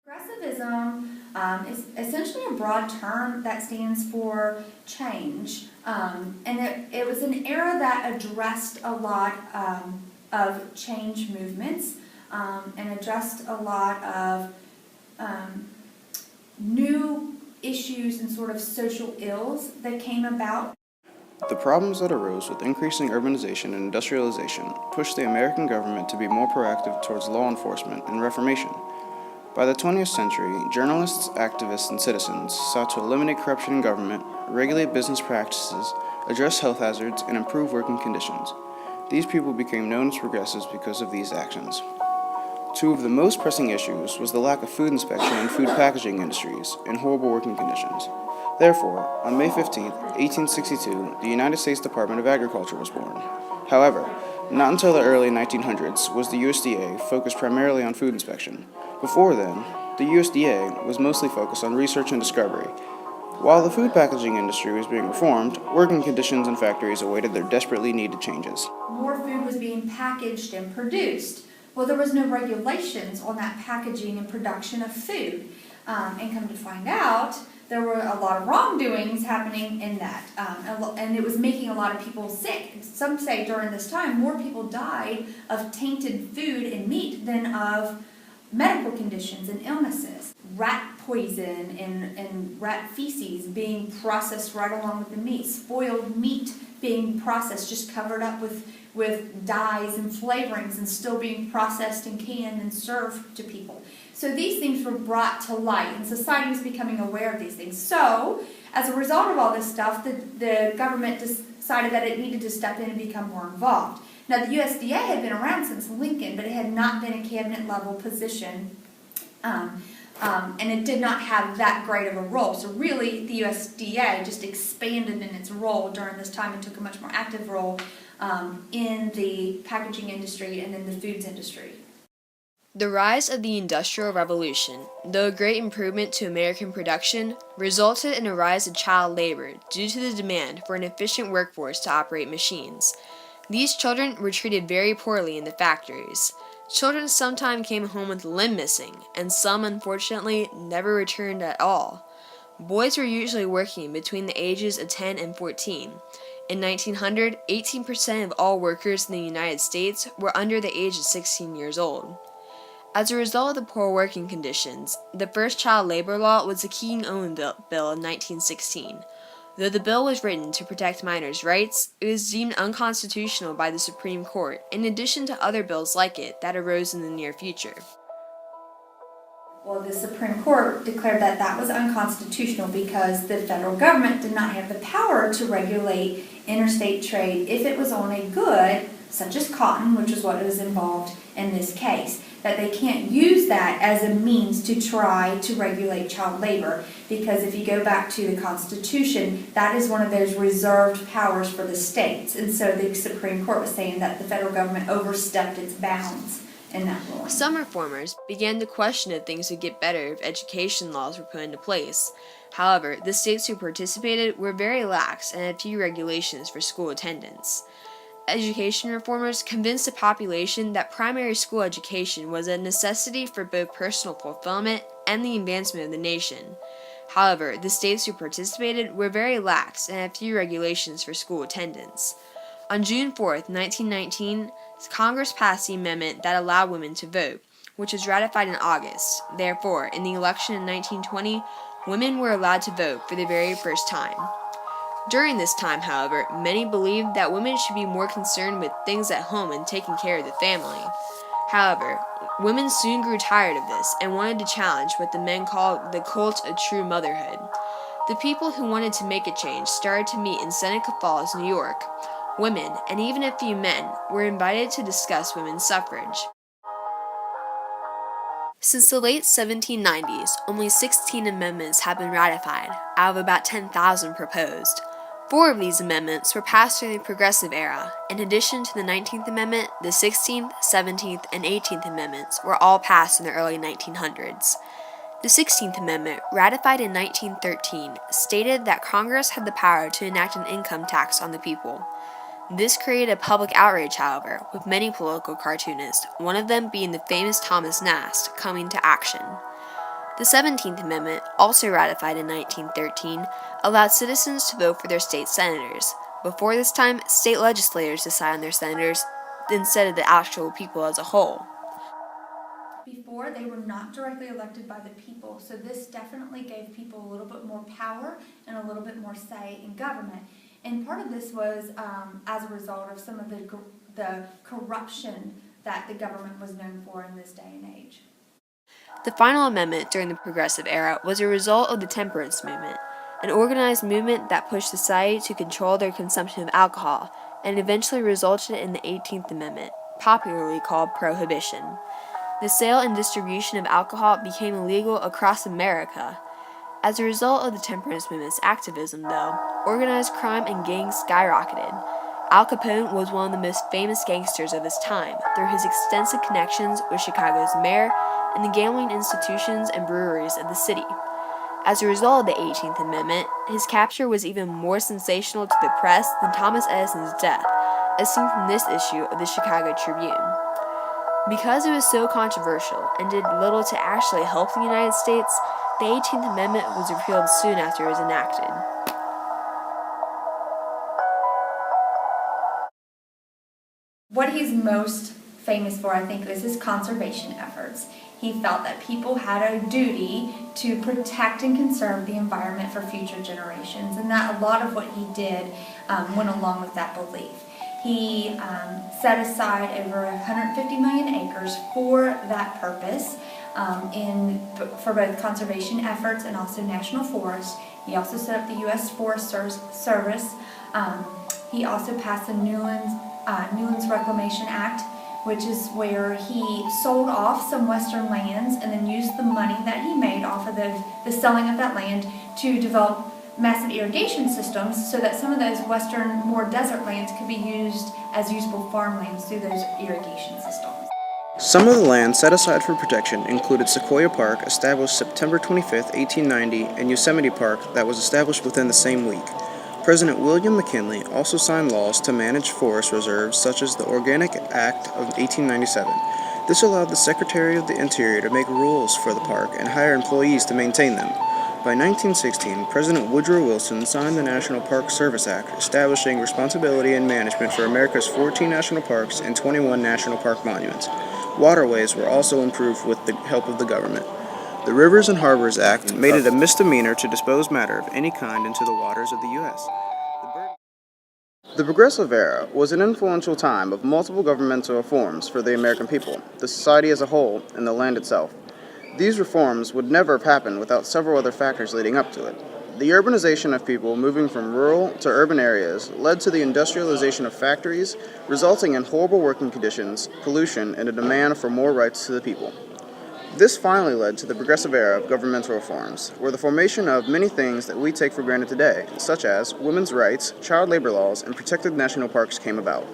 Progressivism is essentially a broad term that stands for change, and it was an era that addressed a lot of change movements and addressed a lot of new issues and sort of social ills that came about. The problems that arose with increasing urbanization and industrialization pushed the American government to be more proactive towards law enforcement and reformation. By the 20th century, journalists, activists, and citizens sought to eliminate corruption in government, regulate business practices, address health hazards, and improve working conditions. These people became known as progressives because of these actions. Two of the most pressing issues was the lack of food inspection in food packaging industries and horrible working conditions. Therefore, on May 15, 1862, the United States Department of Agriculture was born. However, not until the early 1900s was the USDA focused primarily on food inspection. Before then, the USDA was mostly focused on research and discovery. While the food packaging industry was being reformed, working conditions in factories awaited their desperately needed changes. More food was being packaged and produced. Well, there was no regulations on that packaging and production of food. And come to find out, there were a lot of wrongdoings happening in that, and it was making a lot of people sick. Some say during this time, more people died of tainted food and meat than of medical conditions and illnesses. Rat poison and rat feces being processed right along with the meat. Spoiled meat being processed, just covered up with dyes and flavorings and still being processed and canned and served to people. So these things were brought to light, and society was becoming aware of these things. So, as a result of all this stuff, the government decided that it needed to step in and become more involved. Now, the USDA had been around since Lincoln, but it had not been a cabinet-level position, and it did not have that great of a role. So really, the USDA just expanded in its role during this time and took a much more active role in the packaging industry and in the foods industry. The rise of the Industrial Revolution, though a great improvement to American production, resulted in a rise of child labor due to the demand for an efficient workforce to operate machines. These children were treated very poorly in the factories. Children sometimes came home with a limb missing, and some, unfortunately, never returned at all. Boys were usually working between the ages of 10 and 14. In 1900, 18% of all workers in the United States were under the age of 16 years old. As a result of the poor working conditions, the first child labor law was the King-Owen Bill in 1916. Though the bill was written to protect minors' rights, it was deemed unconstitutional by the Supreme Court, in addition to other bills like it that arose in the near future. Well, the Supreme Court declared that that was unconstitutional because the federal government did not have the power to regulate interstate trade if it was on a good, such as cotton, which is what was involved in this case. That they can't use that as a means to try to regulate child labor, because if you go back to the Constitution, that is one of those reserved powers for the states. And so the Supreme Court was saying that the federal government overstepped its bounds in that ruling. Some reformers began to question if things would get better if education laws were put into place. However, the states who participated were very lax and had few regulations for school attendance. Education reformers convinced the population that primary school education was a necessity for both personal fulfillment and the advancement of the nation. However, the states who participated were very lax and had few regulations for school attendance. On June 4, 1919, Congress passed the amendment that allowed women to vote, which was ratified in August. Therefore, in the election in 1920, women were allowed to vote for the very first time. During this time, however, many believed that women should be more concerned with things at home and taking care of the family. However, women soon grew tired of this and wanted to challenge what the men called the cult of true motherhood. The people who wanted to make a change started to meet in Seneca Falls, New York. Women, and even a few men, were invited to discuss women's suffrage. Since the late 1790s, only 16 amendments have been ratified, out of about 10,000 proposed. 4 of these amendments were passed during the Progressive Era. In addition to the 19th Amendment, the 16th, 17th, and 18th Amendments were all passed in the early 1900s. The 16th Amendment, ratified in 1913, stated that Congress had the power to enact an income tax on the people. This created a public outrage, however, with many political cartoonists, one of them being the famous Thomas Nast, coming to action. The 17th Amendment, also ratified in 1913, allowed citizens to vote for their state senators. Before this time, state legislators decide on their senators instead of the actual people as a whole. Before, they were not directly elected by the people, so this definitely gave people a little bit more power and a little bit more say in government. And part of this was as a result of some of the corruption that the government was known for in this day and age. The final amendment during the Progressive Era was a result of the temperance movement, an organized movement that pushed society to control their consumption of alcohol, and eventually resulted in the 18th Amendment, popularly called Prohibition. The sale and distribution of alcohol became illegal across America. As a result of the temperance movement's activism, though, organized crime and gangs skyrocketed. Al Capone was one of the most famous gangsters of his time through his extensive connections with Chicago's mayor and the gambling institutions and breweries of the city. As a result of the 18th Amendment, his capture was even more sensational to the press than Thomas Edison's death, as seen from this issue of the Chicago Tribune. Because it was so controversial and did little to actually help the United States, the 18th Amendment was repealed soon after it was enacted. What he's most famous for, I think, is his conservation efforts. He felt that people had a duty to protect and conserve the environment for future generations, and that a lot of what he did went along with that belief. He set aside over 150 million acres for that purpose for both conservation efforts and also national forests. He also set up the U.S. Forest Service. He also passed the Newlands Reclamation Act, which is where he sold off some western lands and then used the money that he made off of the selling of that land to develop massive irrigation systems so that some of those western, more desert lands could be used as usable farmlands through those irrigation systems. Some of the land set aside for protection included Sequoia Park, established September 25, 1890, and Yosemite Park, that was established within the same week. President William McKinley also signed laws to manage forest reserves, such as the Organic Act of 1897. This allowed the Secretary of the Interior to make rules for the park and hire employees to maintain them. By 1916, President Woodrow Wilson signed the National Park Service Act, establishing responsibility and management for America's 14 national parks and 21 national park monuments. Waterways were also improved with the help of the government. The Rivers and Harbors Act made it a misdemeanor to dispose matter of any kind into the waters of the U.S. The Progressive Era was an influential time of multiple governmental reforms for the American people, the society as a whole, and the land itself. These reforms would never have happened without several other factors leading up to it. The urbanization of people moving from rural to urban areas led to the industrialization of factories, resulting in horrible working conditions, pollution, and a demand for more rights to the people. This finally led to the Progressive Era of governmental reforms, where the formation of many things that we take for granted today, such as women's rights, child labor laws, and protected national parks came about.